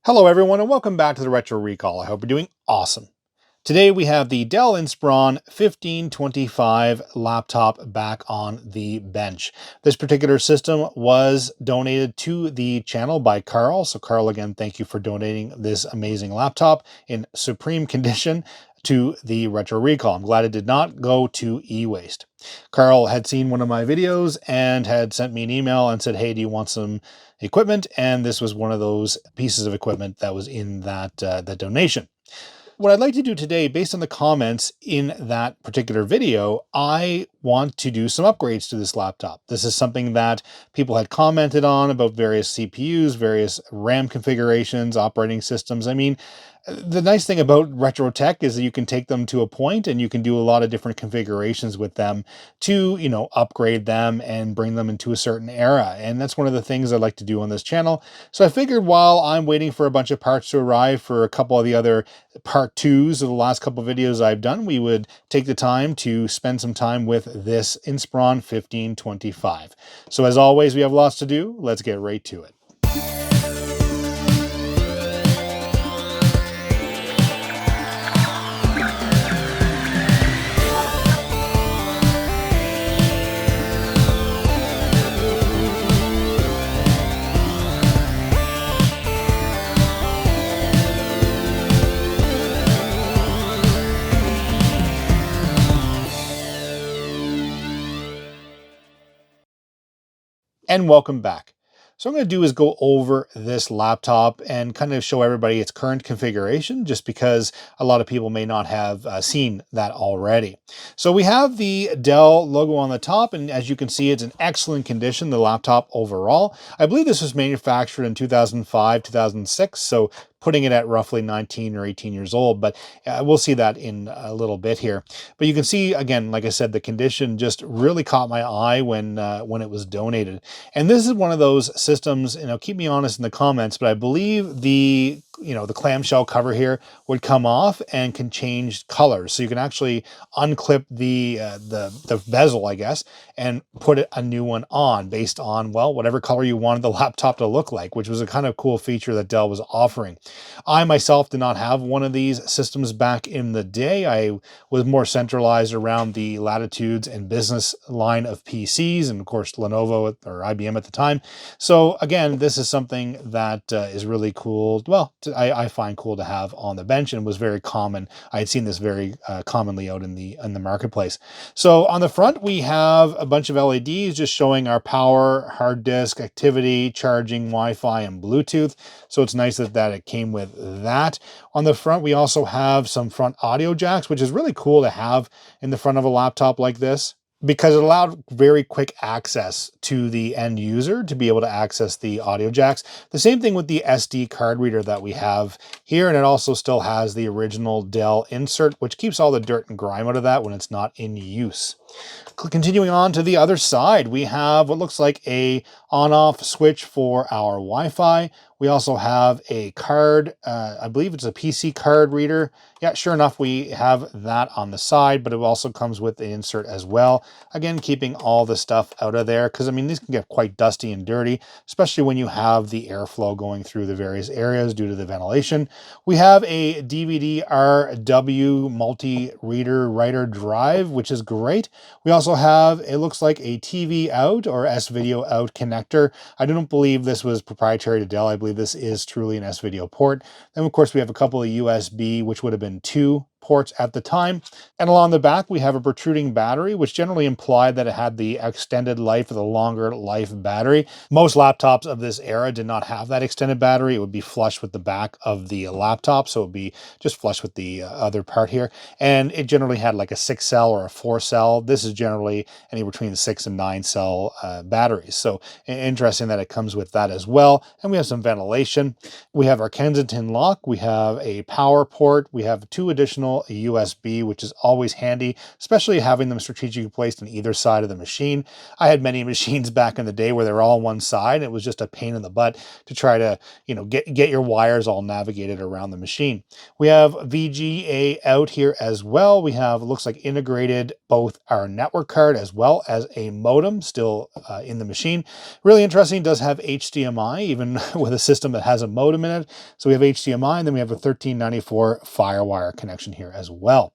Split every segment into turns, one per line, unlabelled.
Hello everyone and welcome back to the Retro Recall. I hope you're doing awesome. Today we have the Dell Inspiron 1525 laptop back on the bench. This particular system was donated to the channel by Carl. So Carl, again, thank you for donating this amazing laptop in supreme condition to the Retro Recall. I'm glad it did not go to e-waste. Carl had seen one of my videos and had sent me an email and said, hey, do you want some equipment? And this was one of those pieces of equipment that was in that donation. What I'd like to do today, based on the comments in that particular video, I want to do some upgrades to this laptop. This is something that people had commented on about various CPUs, various RAM configurations, operating systems. I mean, the nice thing about retro tech is that you can take them to a point and you can do a lot of different configurations with them to, upgrade them and bring them into a certain era. And that's one of the things I like to do on this channel. So I figured while I'm waiting for a bunch of parts to arrive for a couple of the other part twos of the last couple of videos I've done, we would take the time to spend some time with this Inspiron 1525. So as always, we have lots to do. Let's get right to it. And welcome back. So what I'm going to do is go over this laptop and kind of show everybody its current configuration, just because a lot of people may not have seen that already. So we have the Dell logo on the top, and as you can see, it's in excellent condition, the laptop overall. I believe this was manufactured in 2005, 2006, so putting it at roughly 19 or 18 years old, but we'll see that in a little bit here. But you can see, again, like I said, the condition just really caught my eye when it was donated. And this is one of those systems, keep me honest in the comments, but I believe the clamshell cover here would come off and can change colors. So you can actually unclip the bezel, I guess, and put a new one on based on, well, whatever color you wanted the laptop to look like, which was a kind of cool feature that Dell was offering. I myself did not have one of these systems back in the day. I was more centralized around the Latitudes and business line of PCs, and of course Lenovo or IBM at the time. So again, this is something that is really cool. Well, I find cool to have on the bench, and was very common. I had seen this very commonly out in the marketplace. So on the front, we have a bunch of LEDs just showing our power, hard disk, activity, charging, Wi-Fi, and Bluetooth. So it's nice that it came with that. On the front, we also have some front audio jacks, which is really cool to have in the front of a laptop like this, because it allowed very quick access to the end user to be able to access the audio jacks. The same thing with the SD card reader that we have here, and it also still has the original Dell insert, which keeps all the dirt and grime out of that when it's not in use. Continuing on to the other side, we have what looks like a on-off switch for our Wi-Fi. We also have a card, I believe it's a PC card reader. Yeah, sure enough, we have that on the side, but it also comes with the insert as well. Again, keeping all the stuff out of there, because I mean, these can get quite dusty and dirty, especially when you have the airflow going through the various areas due to the ventilation. We have a DVD-RW multi-reader writer drive, which is great. We also have, it looks like, a TV out or S-video out connector. I don't believe this was proprietary to Dell. I believe this is truly an S-video port. Then, of course, we have a couple of USB, which would have been 2 ports at the time. And along the back, we have a protruding battery, which generally implied that it had the extended life or the longer life battery. Most laptops of this era did not have that extended battery. It would be flush with the back of the laptop, so it would be just flush with the other part here. And it generally had like a 6-cell or a 4-cell. This is generally anywhere between 6 and 9-cell batteries. So interesting that it comes with that as well. And we have some ventilation. We have our Kensington lock. We have a power port. We have 2 additional USB, which is always handy, especially having them strategically placed on either side of the machine. I had many machines back in the day where they were all on one side. And it was just a pain in the butt to try to, get your wires all navigated around the machine. We have VGA out here as well. We have, looks like, integrated both our network card as well as a modem still in the machine. Really interesting, it does have HDMI, even with a system that has a modem in it. So we have HDMI, and then we have a 1394 FireWire connection here as well.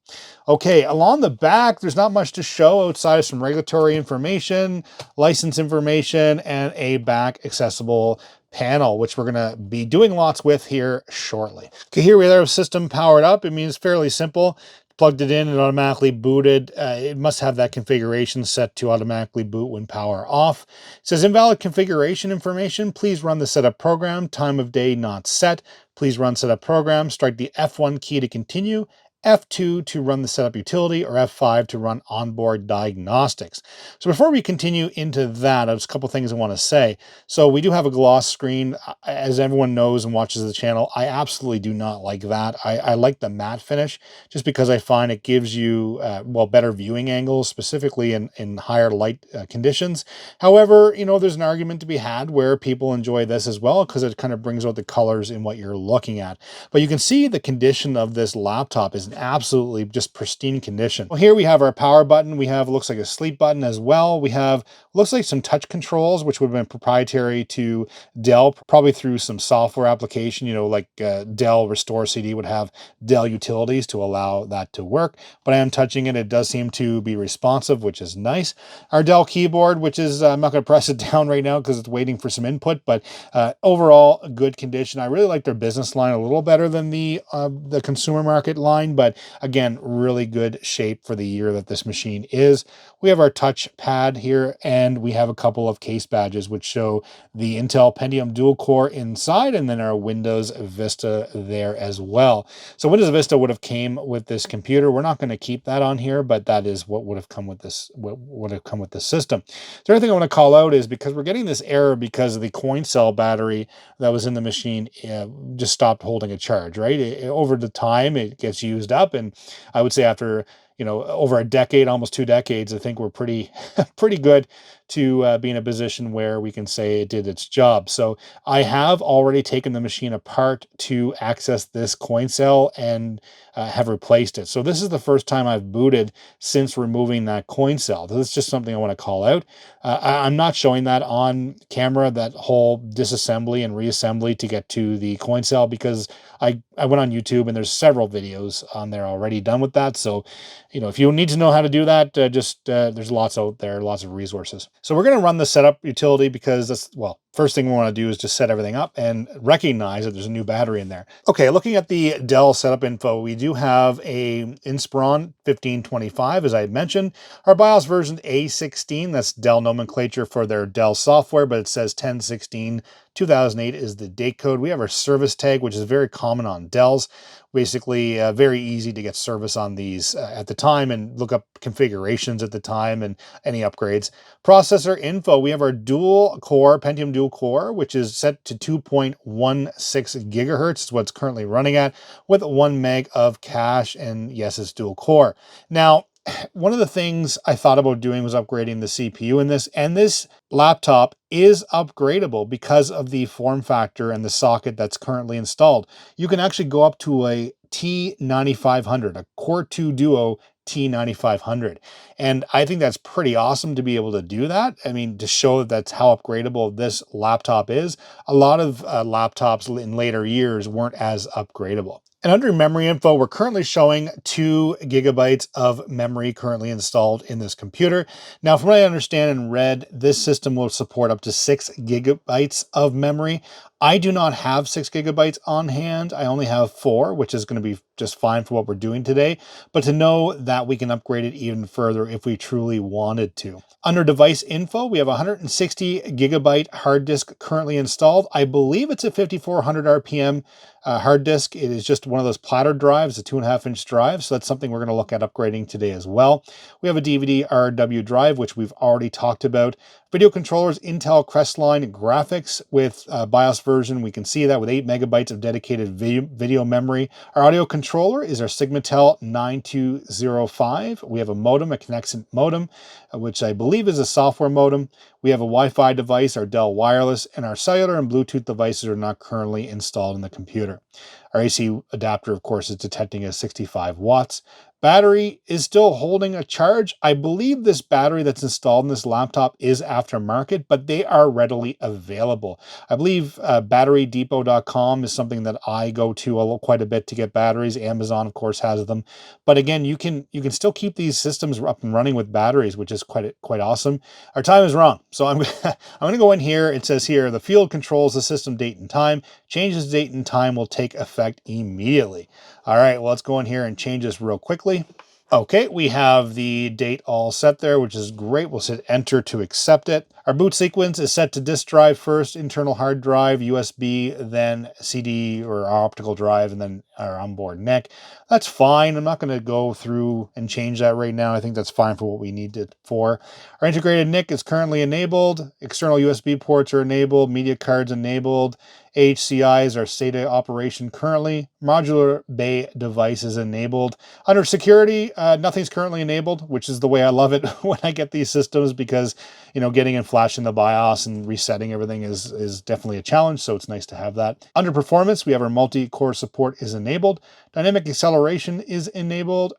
Okay, along the back, there's not much to show outside of some regulatory information, license information, and a back accessible panel, which we're going to be doing lots with here shortly. Okay, here we have our system powered up. It means fairly simple. Plugged it in and automatically booted. It must have that configuration set to automatically boot when power off. It says invalid configuration information. Please run the setup program. Time of day not set. Please run setup program. Strike the F1 key to continue. F2 to run the setup utility, or F5 to run onboard diagnostics. So before we continue into that, there's a couple things I want to say. So we do have a gloss screen. As everyone knows and watches the channel, I absolutely do not like that. I like the matte finish just because I find it gives you, well, better viewing angles, specifically in higher light conditions. However, you know, there's an argument to be had where people enjoy this as well because it kind of brings out the colors in what you're looking at. But you can see the condition of this laptop is absolutely just pristine condition. Well, here we have our power button. We have, looks like a sleep button as well. We have, looks like some touch controls, which would have been proprietary to Dell, probably through some software application, you know, like Dell Restore CD would have Dell utilities to allow that to work. But I am touching it. It does seem to be responsive, which is nice. Our Dell keyboard, which is, I'm not going to press it down right now because it's waiting for some input, but overall, a good condition. I really like their business line a little better than the consumer market line, but again, really good shape for the year that this machine is. We have our touch pad here, and we have a couple of case badges which show the Intel Pentium dual core inside, and then our Windows Vista there as well. So Windows Vista would have came with this computer. We're not going to keep that on here, but that is what would have come with this, what would have come with this system. The other thing I want to call out is because we're getting this error because of the coin cell battery that was in the machine just stopped holding a charge, right? Over the time, it gets used up. And I would say after, you know, over a decade, almost 2 decades, I think we're pretty, pretty good to be in a position where we can say it did its job. So I have already taken the machine apart to access this coin cell and have replaced it. So this is the first time I've booted since removing that coin cell. This is just something I want to call out. I'm not showing that on camera, that whole disassembly and reassembly to get to the coin cell, because I went on YouTube and there's several videos on there already done with that. So, you know, if you need to know how to do that, there's lots out there, lots of resources. So we're going to run the setup utility because that's, well, first thing we want to do is just set everything up and recognize that there's a new battery in there. Okay, looking at the Dell setup info, we do have a Inspiron 1525, as I had mentioned. Our BIOS version A16, that's Dell nomenclature for their Dell software, but it says 1016 2008 is the date code. We have our service tag, which is very common on Dells. Basically, very easy to get service on these at the time and look up configurations at the time and any upgrades. Processor info, we have our dual core, Pentium dual core, which is set to 2.16 gigahertz, is what it's currently running at, with 1 meg of cache, and yes, it's dual core. Now, one of the things I thought about doing was upgrading the CPU in this, and this laptop is upgradable because of the form factor and the socket that's currently installed. You can actually go up to a T9500, a Core 2 Duo T9500. And I think that's pretty awesome to be able to do that. I mean, to show that that's how upgradable this laptop is. A lot of laptops in later years weren't as upgradable. And under memory info, we're currently showing 2 gigabytes of memory currently installed in this computer. Now, from what I understand and read, this system will support up to 6 gigabytes of memory. I do not have 6 gigabytes on hand. I only have 4, which is going to be just fine for what we're doing today. But to know that we can upgrade it even further if we truly wanted to. Under device info, we have a 160 gigabyte hard disk currently installed. I believe it's a 5400 RPM hard disk. It is just one of those platter drives, a 2.5-inch drive. So that's something we're going to look at upgrading today as well. We have a DVD RW drive, which we've already talked about. Video controllers, Intel Crestline graphics with BIOS version. We can see that with 8 megabytes of dedicated video memory. Our audio controller is our Sigmatel 9205. We have a modem, a Connexent modem, which I believe is a software modem. We have a Wi-Fi device, our Dell Wireless, and our cellular and Bluetooth devices are not currently installed in the computer. Our AC adapter, of course, is detecting as 65 watts. Battery is still holding a charge. I believe this battery that's installed in this laptop is aftermarket, but they are readily available. I believe batterydepot.com is something that I go to quite a bit to get batteries. Amazon, of course, has them. But again, you can still keep these systems up and running with batteries, which is quite awesome. Our time is wrong. So I'm I'm going to go in here. It says here, the field controls the system date and time. Changes date and time will take effect immediately. All right, well, let's go in here and change this real quickly. Okay, we have the date all set there, which is great. We'll hit enter to accept it. Our boot sequence is set to disk drive first, internal hard drive, USB, then CD or optical drive, and then our onboard NIC. That's fine. I'm not going to go through and change that right now. I think that's fine for what we need it for. Our integrated NIC is currently enabled. External USB ports are enabled. Media cards enabled. HCIs are state of operation currently. Modular bay device is enabled. Under security, nothing's currently enabled, which is the way I love it when I get these systems, because, you know, getting and flashing the BIOS and resetting everything is definitely a challenge, so it's nice to have that. Under performance, we have our multi-core support is enabled. Dynamic acceleration is enabled.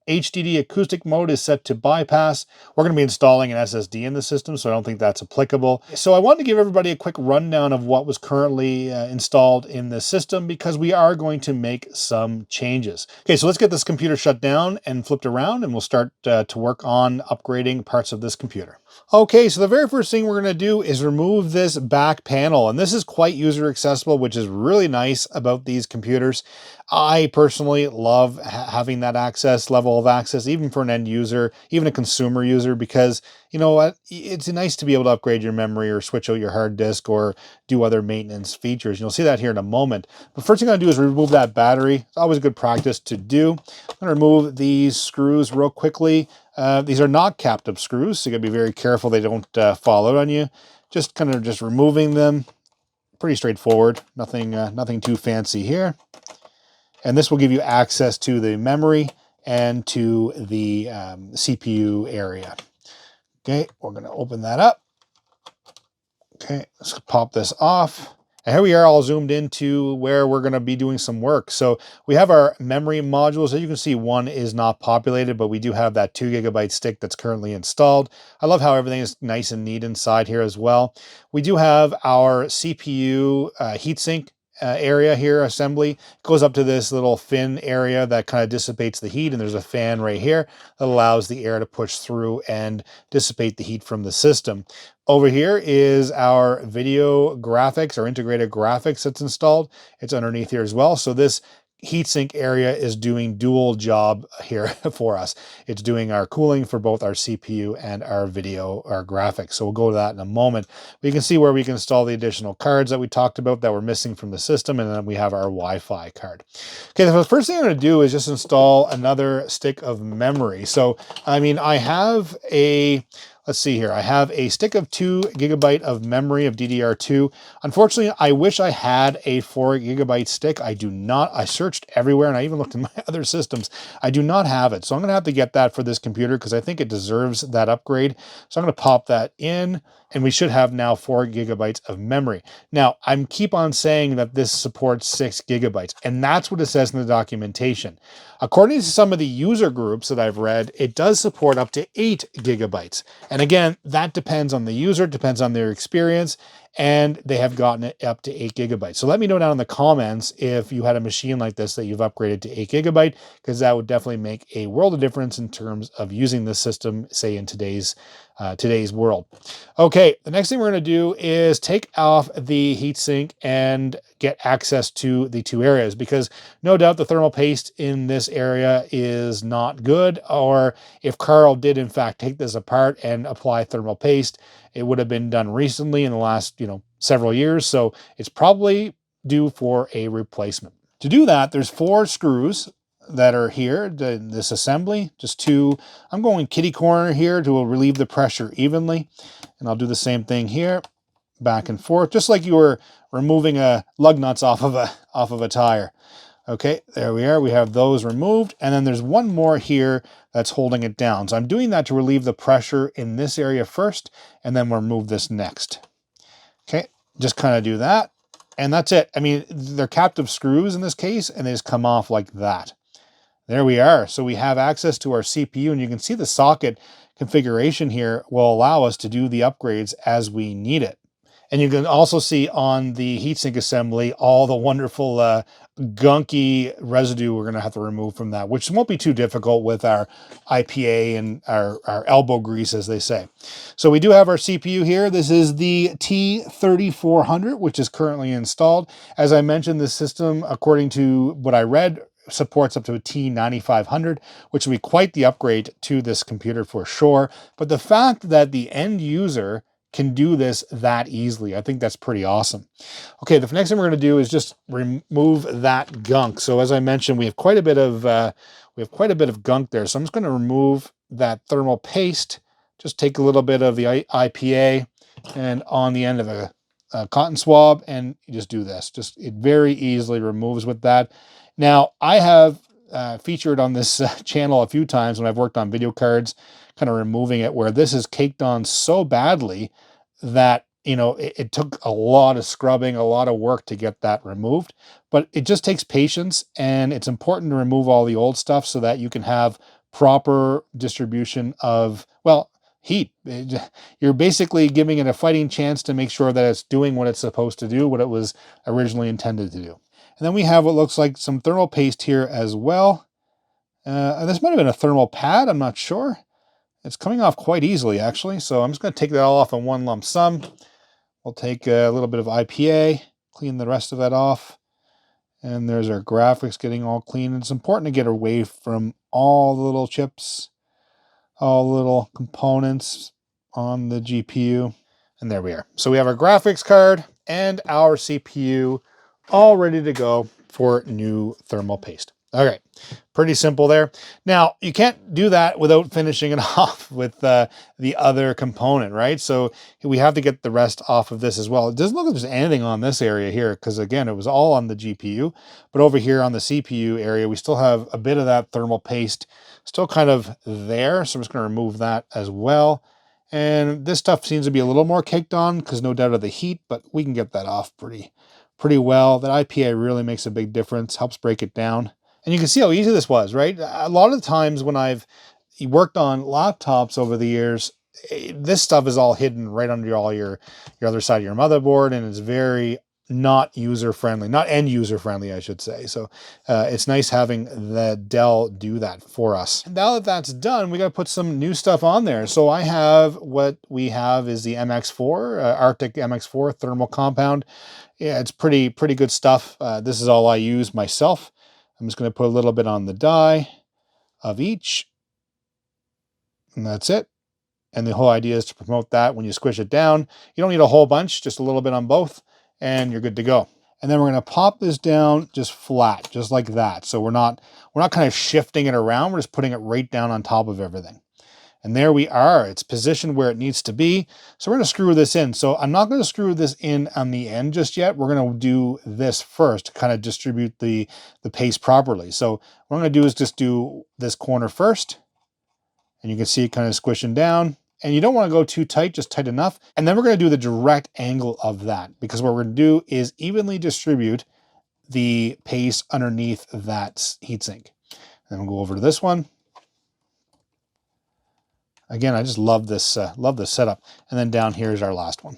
HDD acoustic mode is set to bypass. We're going to be installing an SSD in the system, so I don't think that's applicable. So I wanted to give everybody a quick rundown of what was currently installed in the system, because we are going to make some changes. Okay, so let's get this computer shut down and flipped around, and we'll start to work on upgrading parts of this computer. Okay, so the very first thing we're going to do is remove this back panel, and this is quite user accessible, which is really nice about these computers. I personally love having that level of access, even for an end user, even a consumer user, because, you know what, it's nice to be able to upgrade your memory or switch out your hard disk or do other maintenance features. You'll see that here in a moment. But first thing I'm going to do is remove that battery. It's always good practice to do. I'm going to remove these screws real quickly. These are not captive screws, so you got to be very careful they don't fall out on you. Just kind of removing them. Pretty straightforward. Nothing too fancy here. And this will give you access to the memory and to the CPU area. Okay, we're going to open that up. Okay, let's pop this off. And here we are all zoomed into where we're going to be doing some work. So we have our memory modules. As you can see, one is not populated, but we do have that 2 GB stick that's currently installed. I love how everything is nice and neat inside here as well. We do have our CPU heatsink area here, assembly. It goes up to this little fin area that kind of dissipates the heat, and there's a fan right here that allows the air to push through and dissipate the heat from the system. Over here is our video graphics, or integrated graphics that's installed. It's underneath here as well. So this heatsink area is doing dual job here for us. It's doing our cooling for both our CPU and our video, our graphics. So we'll go to that in a moment. But you can see where we can install the additional cards that we talked about that were missing from the system, and then we have our Wi-Fi card. Okay, the first thing I'm going to do is just install another stick of memory. So, I mean, I have a... Let's see here. I have a stick of 2 GB of memory of DDR2. Unfortunately, I wish I had a 4 GB stick. I do not. I searched everywhere, and I even looked in my other systems. I do not have it. So I'm going to have to get that for this computer, because I think it deserves that upgrade. So I'm going to pop that in, and we should have now 4 GB of memory. Now, I keep on saying that this supports 6 GB, and that's what it says in the documentation. According to some of the user groups that I've read, it does support up to 8 GB. And again, that depends on the user, depends on their experience, and they have gotten it up to 8 GB. So let me know down in the comments if you had a machine like this that you've upgraded to 8 GB, because that would definitely make a world of difference in terms of using this system, say in today's world. Okay, the next thing we're going to do is take off the heatsink and get access to the 2 areas, because no doubt the thermal paste in this area is not good, or if Carl did in fact take this apart and apply thermal paste, it would have been done recently in the last, several years, so it's probably due for a replacement. To do that, there's 4 screws that are here, this assembly, just 2. I'm going kitty corner here to relieve the pressure evenly, and I'll do the same thing here, back and forth, just like you were removing lug nuts off of a tire. Okay, there we are. We have those removed, and then there's one more here that's holding it down. So I'm doing that to relieve the pressure in this area first, and then we'll remove this next. Okay, just kind of do that, and that's it. I mean, they're captive screws in this case, and they just come off like that. There we are. So we have access to our CPU, and you can see the socket configuration here will allow us to do the upgrades as we need it. And you can also see on the heatsink assembly all the wonderful gunky residue we're going to have to remove from that, which won't be too difficult with our IPA and our elbow grease, as they say. So we do have our CPU here. This is the T3400, which is currently installed. As I mentioned, this system, according to what I read, supports up to a T9500, which will be quite the upgrade to this computer for sure. But the fact that the end user can do this that easily, I think that's pretty awesome. Okay, the next thing we're going to do is just remove that gunk. So as I mentioned, we have quite a bit of gunk there. So I'm just going to remove that thermal paste. Just take a little bit of the IPA and on the end of a cotton swab, and you just do this. Just it very easily removes with that. Now I have featured on this channel a few times when I've worked on video cards, kind of removing it, where this is caked on so badly that, you know, it took a lot of scrubbing, a lot of work to get that removed. But it just takes patience, and it's important to remove all the old stuff so that you can have proper distribution of, well, heat. You're basically giving it a fighting chance to make sure that it's doing what it's supposed to do, what it was originally intended to do. And then we have what looks like some thermal paste here as well. This might have been a thermal pad, I'm not sure. It's coming off quite easily, actually. So I'm just going to take that all off in one lump sum. We'll take a little bit of IPA, clean the rest of that off. And there's our graphics getting all clean. It's important to get away from all the little chips, all the little components on the GPU. And there we are. So we have our graphics card and our CPU all ready to go for new thermal paste. All right, pretty simple there. Now, you can't do that without finishing it off with the other component, right? So we have to get the rest off of this as well. It doesn't look like there's anything on this area here because, again, it was all on the GPU. But over here on the CPU area, we still have a bit of that thermal paste still kind of there. So I'm just going to remove that as well. And this stuff seems to be a little more caked on because no doubt of the heat, but we can get that off pretty well. That IPA really makes a big difference, helps break it down. And you can see how easy this was, right? A lot of the times when I've worked on laptops over the years, this stuff is all hidden right under all your other side of your motherboard, and it's very not user-friendly, not end-user-friendly, I should say. So it's nice having the Dell do that for us. And now that that's done, we got to put some new stuff on there. So I have, what we have is the MX4, Arctic MX4 thermal compound. Yeah, it's pretty good stuff. This is all I use myself. I'm just going to put a little bit on the die of each, and that's it. And the whole idea is to promote that when you squish it down. You don't need a whole bunch, just a little bit on both, and you're good to go. And then we're going to pop this down just flat, just like that. So we're not kind of shifting it around. We're just putting it right down on top of everything. And there we are. It's positioned where it needs to be. So we're going to screw this in. So I'm not going to screw this in on the end just yet. We're going to do this first to kind of distribute the paste properly. So what I'm going to do is just do this corner first. And you can see it kind of squishing down. And you don't want to go too tight, just tight enough. And then we're going to do the direct angle of that, because what we're going to do is evenly distribute the paste underneath that heatsink. And then we'll go over to this one. Again, I just love this setup. And then down here is our last one.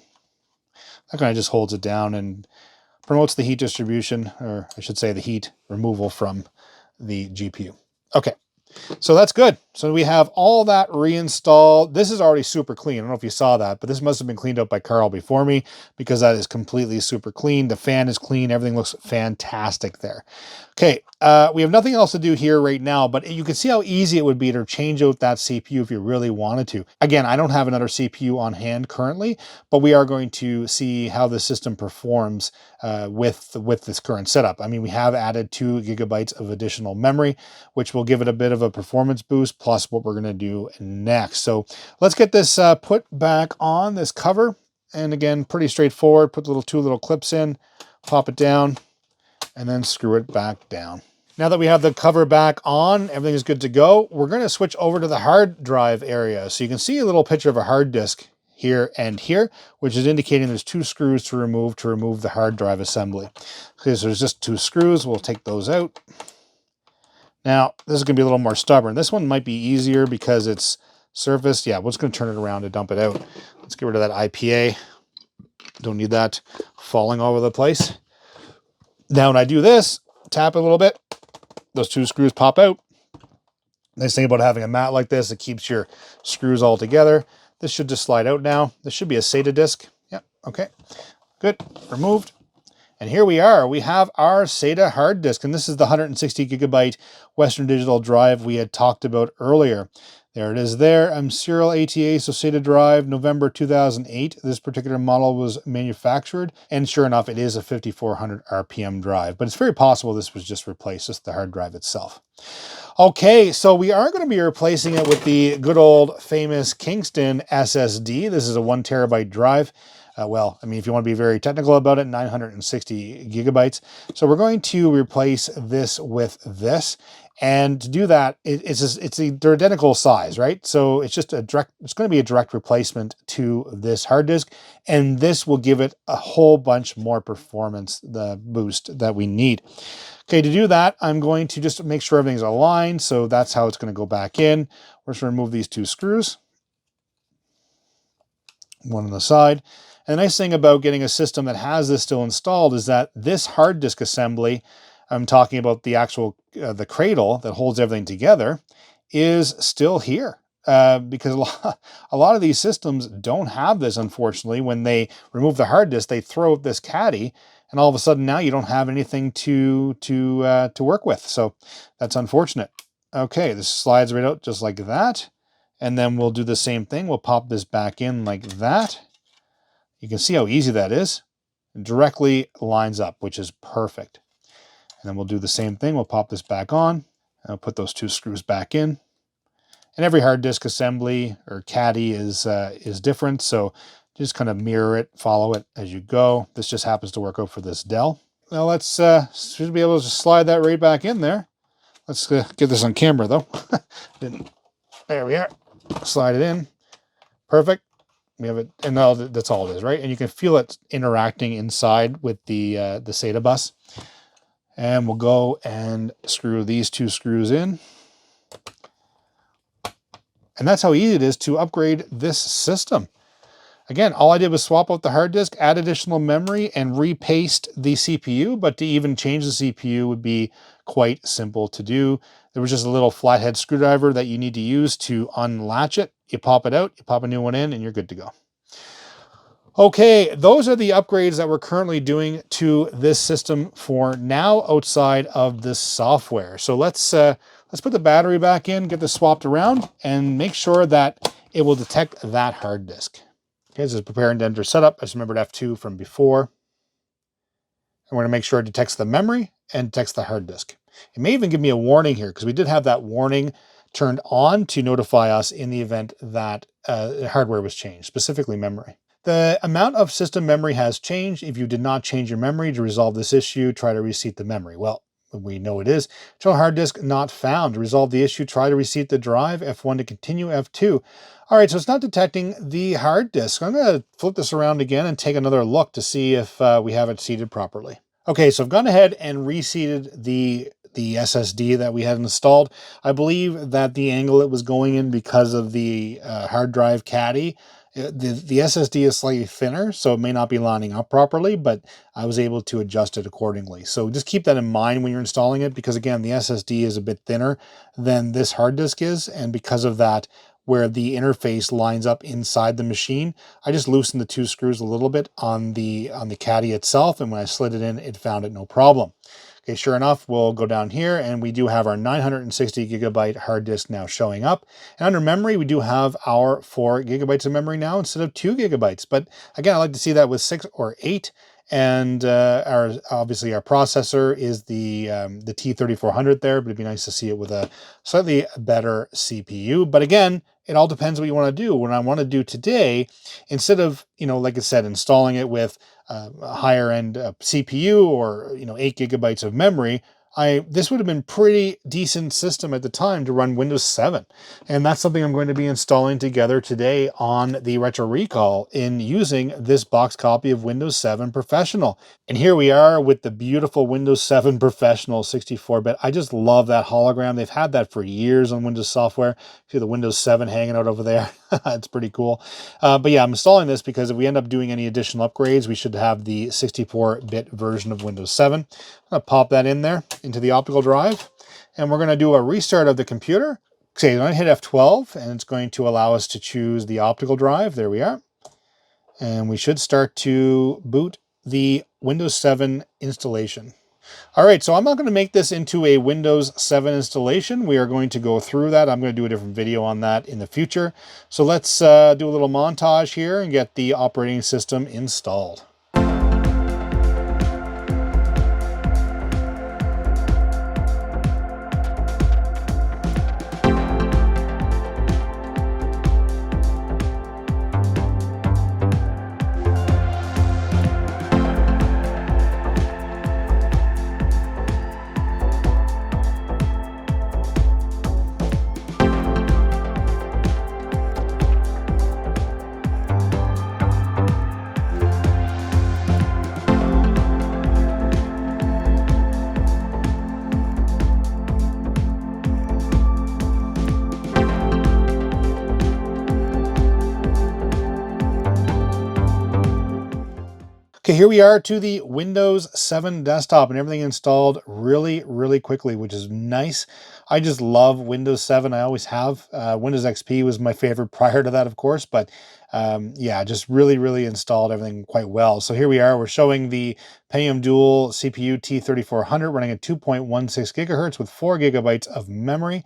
That kind of just holds it down and promotes the heat distribution, or I should say the heat removal from the GPU. Okay, so that's good. So we have all that reinstalled. This is already super clean. I don't know if you saw that, but this must have been cleaned up by Carl before me, because that is completely super clean. The fan is clean. Everything looks fantastic there. Okay, we have nothing else to do here right now, but you can see how easy it would be to change out that CPU if you really wanted to. Again, I don't have another CPU on hand currently, but we are going to see how the system performs with this current setup. I mean, we have added 2 GB of additional memory, which will give it a bit of a performance boost, plus what we're going to do next. So let's get this put back on, this cover. And again, pretty straightforward. Put the 2 little clips in, pop it down, and then screw it back down. Now that we have the cover back on, everything is good to go. We're going to switch over to the hard drive area. So you can see a little picture of a hard disk here and here, which is indicating there's 2 screws to remove the hard drive assembly. Okay, so there's just 2 screws. We'll take those out. Now, this is going to be a little more stubborn. This one might be easier because it's surfaced. Yeah, we're just going to turn it around to dump it out. Let's get rid of that IPA. Don't need that falling all over the place. Now, when I do this, tap it a little bit, those two screws pop out. Nice thing about having a mat like this, it keeps your screws all together. This should just slide out now. This should be a SATA disk. Yeah, okay, good, removed. And here we are, we have our SATA hard disk, and this is the 160 gigabyte Western Digital drive we had talked about earlier. There it is there, serial ATA, so SATA drive, November 2008. This particular model was manufactured, and sure enough, it is a 5400 RPM drive, but it's very possible this was just replaced, just the hard drive itself. Okay, so we are going to be replacing it with the good old famous Kingston SSD. This is a 1 terabyte drive. Well, I mean, if you want to be very technical about it, 960 gigabytes. So we're going to replace this with this. And to do that, they're identical size, right? So it's just it's going to be a direct replacement to this hard disk. And this will give it a whole bunch more performance, the boost that we need. Okay, to do that, I'm going to just make sure everything's aligned. So that's how it's going to go back in. We're just going to remove these two screws. One on the side. And the nice thing about getting a system that has this still installed is that this hard disk assembly, I'm talking about the actual, the cradle that holds everything together, is still here. Because a lot of these systems don't have this, unfortunately. When they remove the hard disk, they throw out this caddy, and all of a sudden now you don't have anything to work with. So that's unfortunate. Okay, this slides right out just like that. And then we'll do the same thing. We'll pop this back in like that. You can see how easy that is. It directly lines up, which is perfect. And then we'll do the same thing. We'll pop this back on. And I'll put those two screws back in. And every hard disk assembly or caddy is different. So just kind of mirror it, follow it as you go. This just happens to work out for this Dell. Now let's should be able to slide that right back in there. Let's get this on camera though. There we are. Slide it in. Perfect. We have it, and now that's all it is, right? And you can feel it interacting inside with the SATA bus. And we'll go and screw these two screws in. And that's how easy it is to upgrade this system. Again, all I did was swap out the hard disk, add additional memory, and repaste the CPU. But to even change the CPU would be quite simple to do. There was just a little flathead screwdriver that you need to use to unlatch it. You pop it out, you pop a new one in, and you're good to go. Okay, those are the upgrades that we're currently doing to this system for now outside of this software. So let's put the battery back in, get this swapped around, and make sure that it will detect that hard disk. Okay, this is prepare and enter setup. I just remembered F2 from before. And we're going to make sure it detects the memory and detects the hard disk. It may even give me a warning here because we did have that warning turned on to notify us in the event that hardware was changed, specifically memory. The amount of system memory has changed. If you did not change your memory to resolve this issue, try to reseat the memory. Well, we know it is. Show hard disk not found. To resolve the issue, try to reseat the drive. F1 to continue, F2. All right, so it's not detecting the hard disk. I'm going to flip this around again and take another look to see if we have it seated properly. Okay, so I've gone ahead and reseated the SSD that we had installed. I believe that the angle it was going in because of the hard drive caddy, the SSD is slightly thinner, so it may not be lining up properly, but I was able to adjust it accordingly. So just keep that in mind when you're installing it, because again, the SSD is a bit thinner than this hard disk is, and because of that, where the interface lines up inside the machine, I just loosened the two screws a little bit on the caddy itself, and when I slid it in, it found it no problem. Okay, sure enough, we'll go down here and we do have our 960 gigabyte hard disk now showing up. And under memory, we do have our 4 gigabytes of memory now instead of 2 gigabytes. But again, I like to see that with 6 or 8. And obviously our processor is the T3400 there, but it'd be nice to see it with a slightly better CPU. But again, it all depends what you want to do. What I want to do today, instead of, like I said, installing it with a higher end CPU or 8 gigabytes of memory, this would have been pretty decent system at the time to run Windows 7. And that's something I'm going to be installing together today on the Retro Recall in using this box copy of Windows 7 Professional. And here we are with the beautiful Windows 7 Professional 64-bit. I just love that hologram. They've had that for years on Windows software. See the Windows 7 hanging out over there. It's pretty cool. But yeah, I'm installing this because if we end up doing any additional upgrades, we should have the 64-bit version of Windows 7. I'm going to pop that in there into the optical drive. And we're going to do a restart of the computer. Okay, I'm going to hit F12, and it's going to allow us to choose the optical drive. There we are. And we should start to boot the Windows 7 installation. All right, so I'm not going to make this into a Windows 7 installation. We are going to go through that. I'm going to do a different video on that in the future. So let's do a little montage here and get the operating system installed. Okay, here we are to the Windows 7 desktop, and everything installed really, really quickly, which is nice. I just love Windows 7. I always have. Windows XP was my favorite prior to that, of course, but yeah, just really, really installed everything quite well. So here we are. We're showing the Pentium Dual CPU T3400 running at 2.16 gigahertz with 4 gigabytes of memory.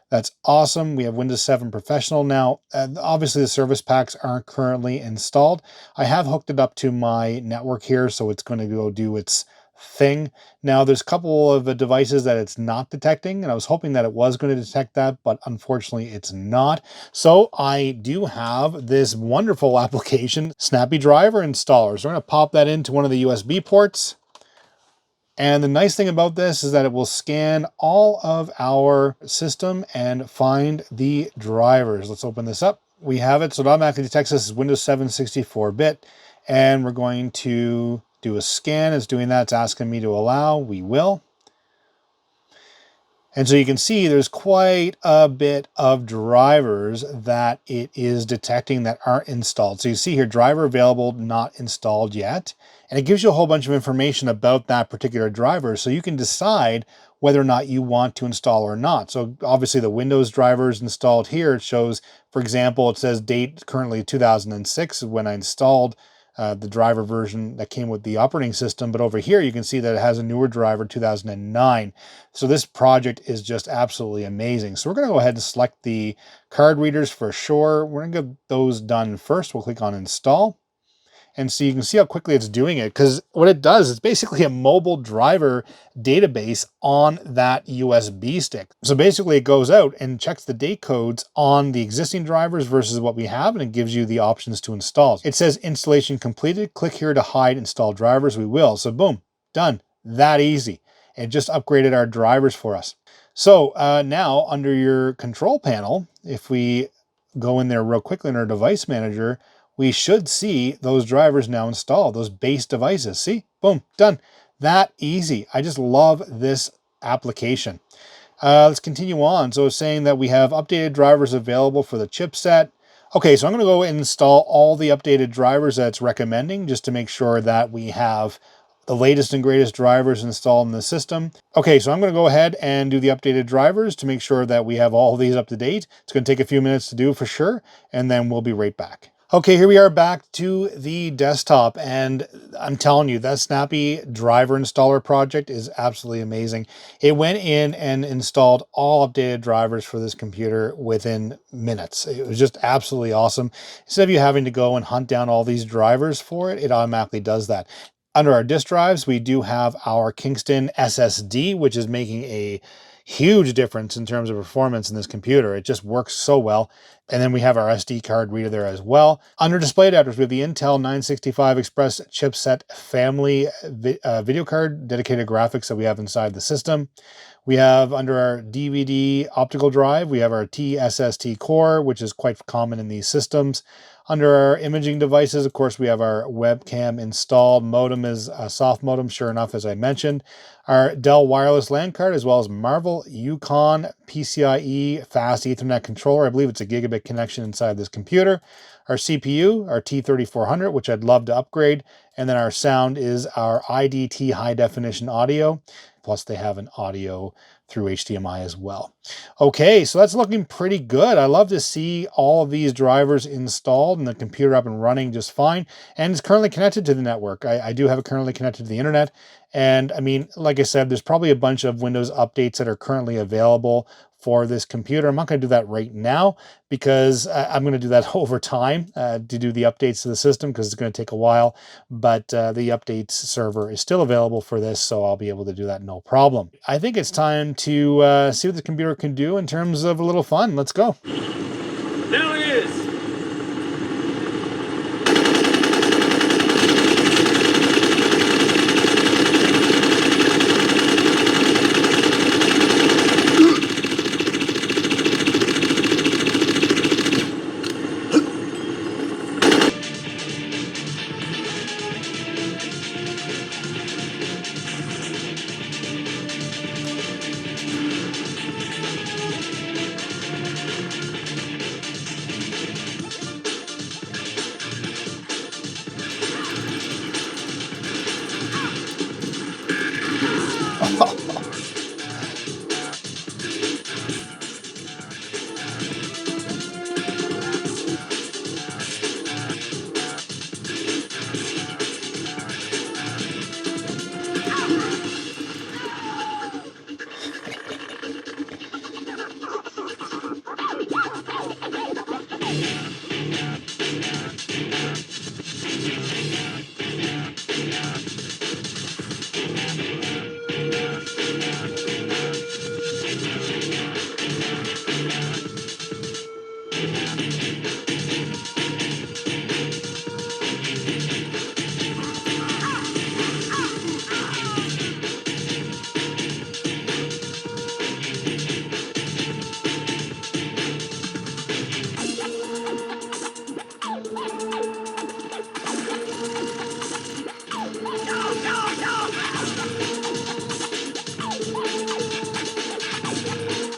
That's awesome. We have Windows 7 Professional now. Obviously, the service packs aren't currently installed. I have hooked it up to my network here, so it's going to go do its thing. Now, there's a couple of devices that it's not detecting, and I was hoping that it was going to detect that, but unfortunately, it's not. So I do have this wonderful application, Snappy Driver Installer. So we're going to pop that into one of the USB ports. And the nice thing about this is that it will scan all of our system and find the drivers. Let's open this up. We have it. So it automatically detects this as Windows 7 64-bit. And we're going to do a scan. It's doing that. It's asking me to allow. We will. And so you can see there's quite a bit of drivers that it is detecting that aren't installed. So you see here, driver available, not installed yet. And it gives you a whole bunch of information about that particular driver. So you can decide whether or not you want to install or not. So obviously the Windows drivers installed here, it shows, for example, it says date currently 2006 when I installed the driver version that came with the operating system. But over here, you can see that it has a newer driver, 2009. So this project is just absolutely amazing. So we're going to go ahead and select the card readers for sure. We're going to get those done first. We'll click on install. And so you can see how quickly it's doing it, because what it does is basically a mobile driver database on that USB stick. So basically it goes out and checks the date codes on the existing drivers versus what we have, and it gives you the options to install. It says installation completed. Click here to hide installed drivers. We will. So boom, done. That easy. It just upgraded our drivers for us. So now under your control panel, if we go in there real quickly in our device manager, we should see those drivers now installed, those base devices. See, boom, done. That easy. I just love this application. Let's continue on. So it's saying that we have updated drivers available for the chipset. Okay, so I'm going to go and install all the updated drivers that it's recommending just to make sure that we have the latest and greatest drivers installed in the system. Okay, so I'm going to go ahead and do the updated drivers to make sure that we have all these up to date. It's going to take a few minutes to do for sure, and then we'll be right back. Okay, here we are back to the desktop, and I'm telling you, that Snappy Driver Installer project is absolutely amazing. It went in and installed all updated drivers for this computer within minutes. It was just absolutely awesome. Instead of you having to go and hunt down all these drivers for it, it automatically does that. Under our disk drives, we do have our Kingston SSD, which is making a huge difference in terms of performance in this computer. It just works so well. And then we have our SD card reader there as well. Under display adapters, we have the Intel 965 Express chipset family video card, dedicated graphics that we have inside the system. We have under our DVD optical drive, we have our TSST core, which is quite common in these systems. Under our imaging devices, of course, we have our webcam installed. Modem is a soft modem, sure enough, as I mentioned. Our Dell wireless LAN card, as well as Marvel Yukon PCIe fast Ethernet controller. I believe it's a gigabit connection inside this computer. Our CPU, our T3400, which I'd love to upgrade. And then our sound is our IDT high definition audio. Plus they have an audio through HDMI as well. Okay, so that's looking pretty good. I love to see all of these drivers installed and the computer up and running just fine. And it's currently connected to the network. I do have it currently connected to the internet. And I mean, like I said, there's probably a bunch of Windows updates that are currently available for this computer. I'm not going to do that right now because I'm going to do that over time to do the updates to the system because it's going to take a while. But the updates server is still available for this, so I'll be able to do that no problem. I think it's time to see what the computer can do in terms of a little fun. Let's go.
There he is.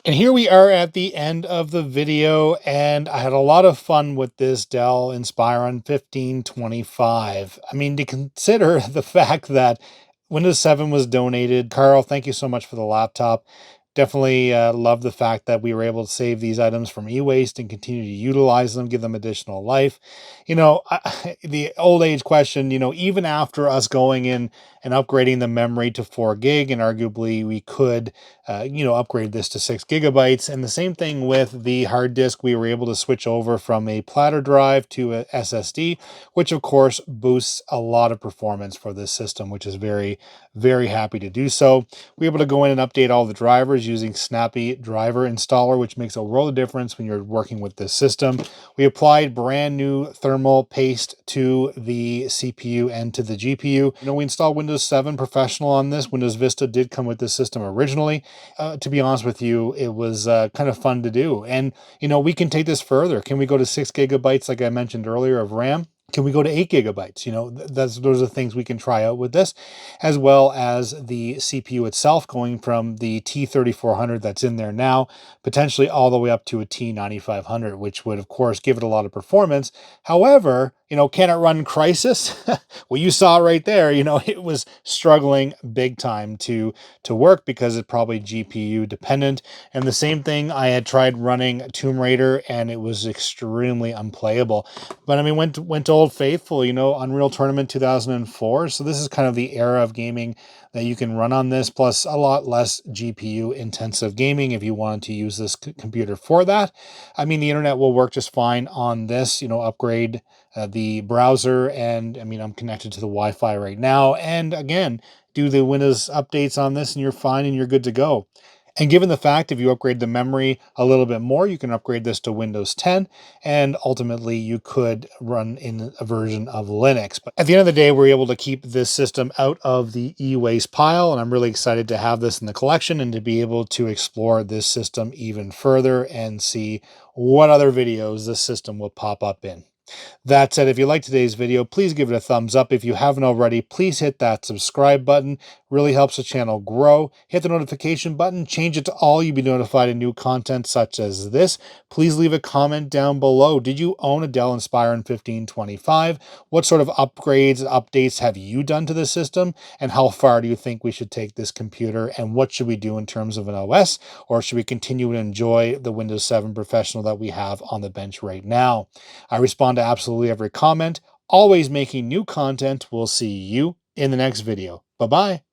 And here we are at the end of the video, and I had a lot of fun with this Dell Inspiron 1525. I mean, to consider the fact that Windows 7 was donated. Carl, thank you so much for the laptop. Definitely love the fact that we were able to save these items from e-waste and continue to utilize them, give them additional life. You know, the old age question, you know, even after us going in and upgrading the memory to 4 gig, and arguably we could upgrade this to 6 GB. And the same thing with the hard disk, we were able to switch over from a platter drive to a SSD, which of course boosts a lot of performance for this system, which is very, very happy to do so. We're able to go in and update all the drivers using Snappy Driver Installer, which makes a world of difference when you're working with this system. We applied brand new thermal paste to the CPU and to the GPU. You know, we installed Windows 7 Professional on this. Windows Vista did come with this system originally. To be honest with you, it was kind of fun to do. And, you know, we can take this further. Can we go to 6 GB, like I mentioned earlier, of RAM? Can we go to 8 GB? You know, those are things we can try out with this, as well as the CPU itself going from the T3400 that's in there now, potentially all the way up to a T9500, which would, of course, give it a lot of performance. However, you know, can it run Crysis? Well, you saw right there, you know, it was struggling big time to work because it's probably GPU dependent. And the same thing, I had tried running Tomb Raider and it was extremely unplayable. But I mean, went to Old Faithful, you know, Unreal Tournament 2004. So this is kind of the era of gaming that you can run on this, plus a lot less GPU intensive gaming if you wanted to use this computer for that. I mean, the internet will work just fine on this, you know, upgrade the browser. And I mean, I'm connected to the Wi-Fi right now. And again, do the Windows updates on this and you're fine and you're good to go. And given the fact if you upgrade the memory a little bit more, you can upgrade this to Windows 10, and ultimately you could run in a version of Linux. But at the end of the day, we're able to keep this system out of the e-waste pile, and I'm really excited to have this in the collection and to be able to explore this system even further and see what other videos this system will pop up in. That said, if you liked today's video, please give it a thumbs up. If you haven't already, please hit that subscribe button. Really helps the channel grow. Hit the notification button, change it to all. You'll be notified of new content such as this. Please leave a comment down below. Did you own a Dell Inspiron 1525? What sort of upgrades and updates have you done to the system? And how far do you think we should take this computer? And what should we do in terms of an OS? Or should we continue to enjoy the Windows 7 Professional that we have on the bench right now? I respond to absolutely every comment, always making new content. We'll see you in the next video. Bye-bye.